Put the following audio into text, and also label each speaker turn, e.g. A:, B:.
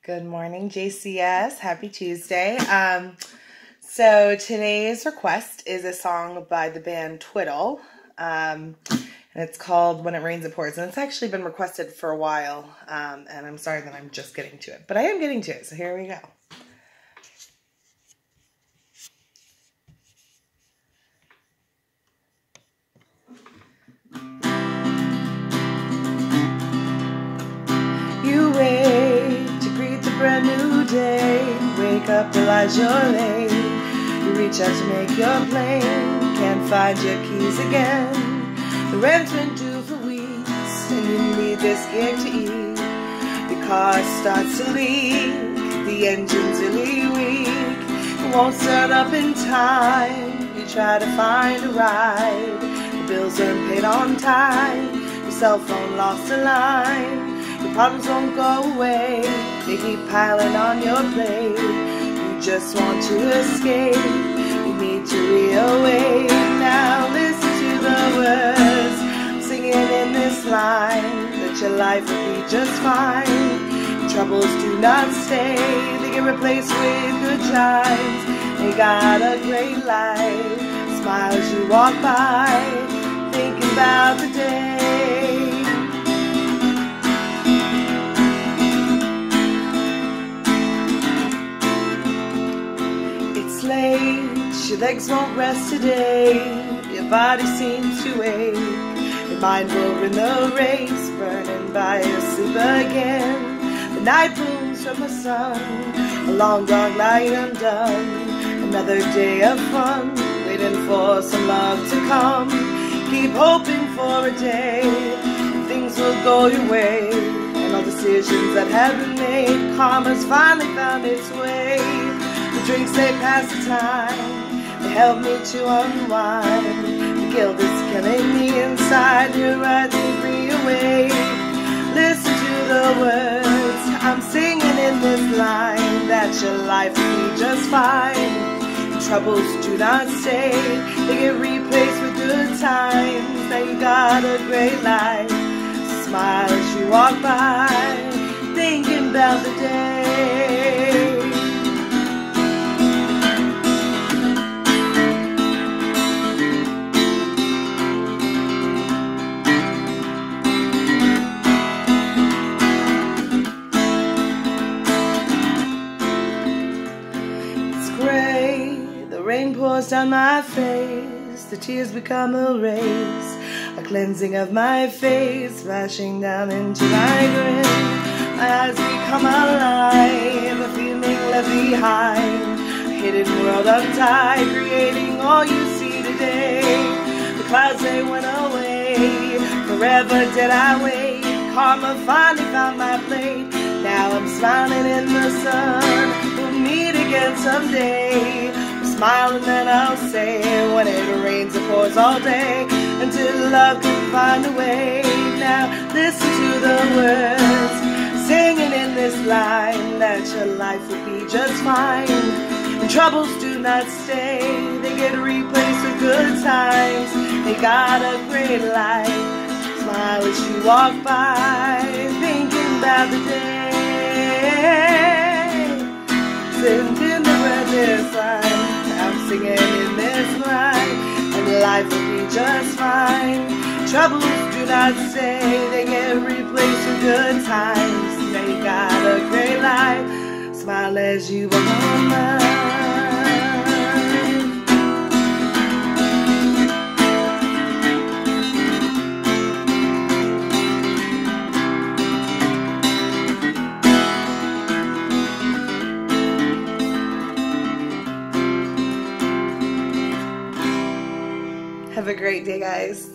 A: Good morning, JCS. Happy Tuesday. So today's request is a song by the band Twiddle, and it's called When It Rains It Pours. And it's actually been requested for a while, and I'm sorry that I'm just getting to it, but I am getting to it, so here we go. You wait to greet the brand new day. Wake up, realize you're late. You reach out to make your plane. Can't find your keys again. The rent's been due for weeks, and you need this gig to eat. The car starts to leak. The engine's really weak. It won't start up in time. You try to find a ride. The bills aren't paid on time. Your cell phone lost a line. Your problems won't go away. They keep piling on your plate. You just want to escape. You need to reawake. Now listen to the words I'm singing in this line, that your life will be just fine. Your troubles do not stay. They get replaced with good times. They got a great life. Smile as you walk by, thinking about the day. Your legs won't rest today. Your body seems to ache. Your mind will win the race, burning by your sleep again. The night blooms from the sun, a long dark night undone. Another day of fun, waiting for some love to come. Keep hoping for a day things will go your way, and all decisions that have been made, karma's finally found its way. The drinks, they pass the time. They help me to unwind. The guilt is killing me inside. You're right to reawake. Listen to the words I'm singing in this line, that your life will be just fine. Your troubles do not stay. They get replaced with good times. Now you got a great life. Smile as you walk by, thinking about the day. The rain pours down my face, the tears become a race, a cleansing of my face, flashing down into my grin. My eyes become alive, a feeling left behind, a hidden world untied, creating all you see today. The clouds, they went away, forever did I wait. Karma finally found my plate. Now I'm smiling in the sun. We'll meet again someday. Smile and then I'll say, when it rains it pours all day, until love can find a way. Now listen to the words singing in this line, that your life will be just fine. And troubles do not stay. They get replaced with good times. They got a great life. Smile as you walk by, thinking about the day. Sitting in the red sign, I'm singing in this line, and life will be just fine. Troubles do not stay. They get replaced with good times. They got a great life. Smile as you walk by. Have a great day, guys.